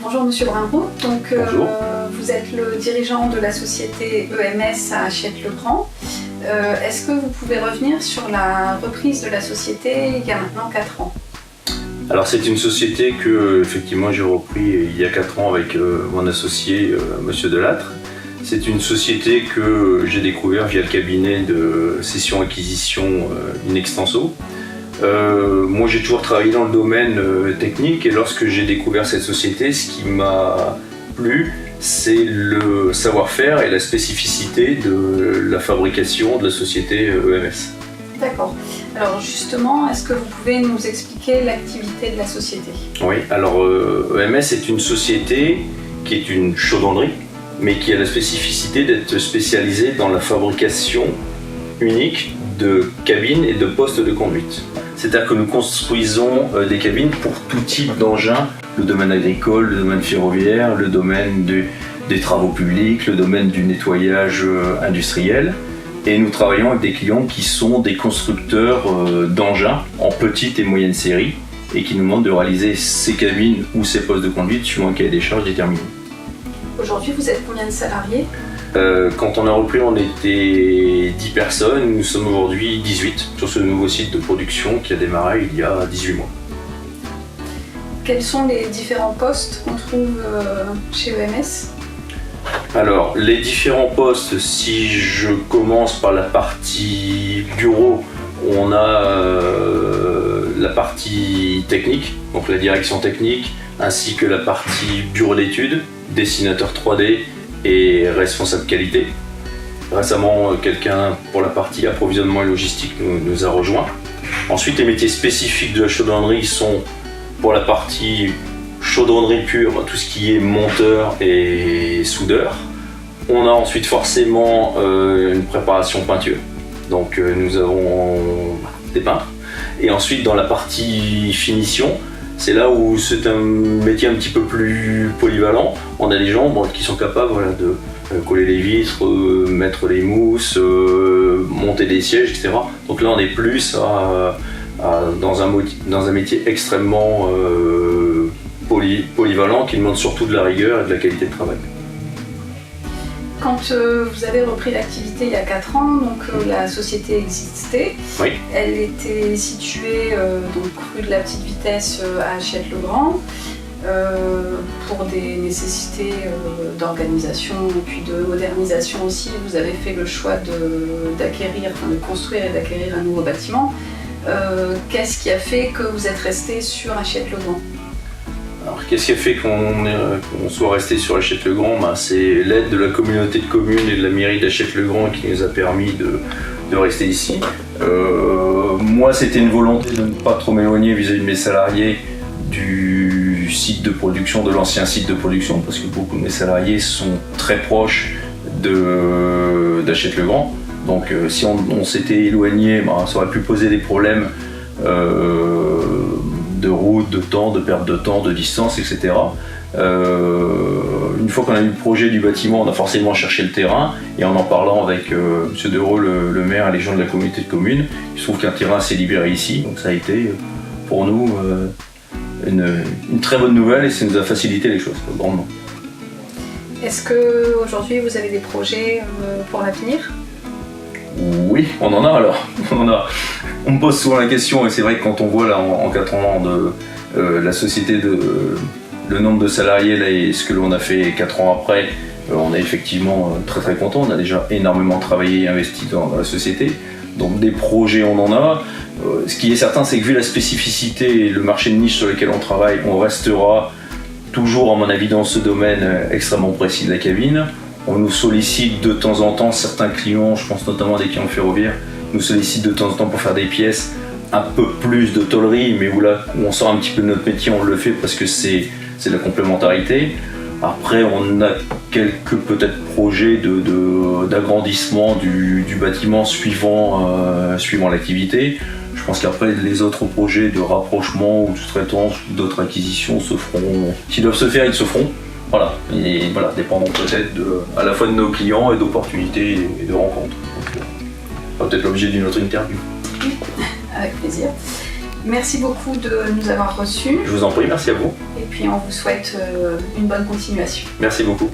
Bonjour Monsieur Brimbaud, Bonjour. Vous êtes le dirigeant de la société EMS à Hachette-le-Grand. Est-ce que vous pouvez revenir sur la reprise de la société il y a maintenant 4 ans? Alors c'est une société que effectivement j'ai repris il y a 4 ans avec mon associé Monsieur Delattre. C'est une société que j'ai découvert via le cabinet de cession-acquisition in extenso. Moi j'ai toujours travaillé dans le domaine technique et lorsque j'ai découvert cette société, ce qui m'a plu, c'est le savoir-faire et la spécificité de la fabrication de la société EMS. D'accord. Alors justement, est-ce que vous pouvez nous expliquer l'activité de la société? Oui, alors EMS est une société qui est une chaudronnerie, mais qui a la spécificité d'être spécialisée dans la fabrication unique de cabines et de postes de conduite. C'est-à-dire que nous construisons des cabines pour tout type d'engins, le domaine agricole, le domaine ferroviaire, le domaine des travaux publics, le domaine du nettoyage industriel. Et nous travaillons avec des clients qui sont des constructeurs d'engins en petite et moyenne série et qui nous demandent de réaliser ces cabines ou ces postes de conduite suivant un cahier des charges déterminé. Aujourd'hui, vous êtes combien de salariés? Quand on a repris, on était 10 personnes, nous sommes aujourd'hui 18 sur ce nouveau site de production qui a démarré il y a 18 mois. Quels sont les différents postes qu'on trouve chez EMS? Alors, les différents postes, si je commence par la partie bureau, on a la partie technique, donc la direction technique, ainsi que la partie bureau d'études, dessinateur 3D et responsable qualité. Récemment, quelqu'un pour la partie approvisionnement et logistique nous a rejoint. Ensuite, les métiers spécifiques de la chaudronnerie sont pour la partie chaudronnerie pure, tout ce qui est monteur et soudeur. On a ensuite forcément une préparation peinture, donc nous avons des peintres. Et ensuite dans la partie finition, c'est là où c'est un métier un petit peu plus polyvalent. On a des gens qui sont capables de coller les vitres, mettre les mousses, monter des sièges, etc. Donc là on est plus dans un métier extrêmement polyvalent qui demande surtout de la rigueur et de la qualité de travail. Quand vous avez repris l'activité il y a 4 ans, donc la société existait. Oui. Elle était située donc rue de la Petite Vitesse à Hachette-le-Grand. Pour des nécessités d'organisation et puis de modernisation aussi, vous avez fait le choix de construire et d'acquérir un nouveau bâtiment. Qu'est-ce qui a fait que vous êtes resté sur Hachette-le-Grand? Alors, qu'est-ce qui a fait qu'on soit resté sur Hachette-le-Grand? C'est l'aide de la communauté de communes et de la mairie d'Hachette-le-Grand qui nous a permis de rester ici. Moi, c'était une volonté de ne pas trop m'éloigner vis-à-vis de mes salariés du site de production, de l'ancien site de production, parce que beaucoup de mes salariés sont très proches d'Hachette-le-Grand. Donc si on s'était éloigné, ça aurait pu poser des problèmes de route, de temps, de perte de temps, de distance, etc. Une fois qu'on a eu le projet du bâtiment, on a forcément cherché le terrain et en parlant avec M. Dereau, le maire et les gens de la communauté de communes, il se trouve qu'un terrain s'est libéré ici. Donc ça a été pour nous une très bonne nouvelle et ça nous a facilité les choses, grandement. Est-ce qu'aujourd'hui vous avez des projets pour l'avenir? Oui, on en a alors. On me pose souvent la question et c'est vrai que quand on voit là en 4 ans la société, le nombre de salariés là, et ce que l'on a fait 4 ans après, on est effectivement très très content. On a déjà énormément travaillé et investi dans la société. Donc des projets on en a. Ce qui est certain, c'est que vu la spécificité et le marché de niche sur lequel on travaille, on restera toujours à mon avis dans ce domaine extrêmement précis de la cabine. On nous sollicite de temps en temps, certains clients, je pense notamment à des clients ferroviaires, nous sollicitent de temps en temps pour faire des pièces un peu plus de tôlerie, mais où on sort un petit peu de notre métier, on le fait parce que c'est de la complémentarité. Après, on a quelques peut-être projets d'agrandissement du bâtiment suivant l'activité. Je pense qu'après, les autres projets de rapprochement ou de sous-traitance ou d'autres acquisitions se feront. S'ils doivent se faire, ils se feront. Voilà, et voilà, dépendant peut-être à la fois de nos clients et d'opportunités et de rencontres. Donc, peut-être l'objet d'une autre interview. Avec plaisir. Merci beaucoup de nous avoir reçus Je vous en prie, merci à vous. et puis on vous souhaite une bonne continuation. Merci beaucoup.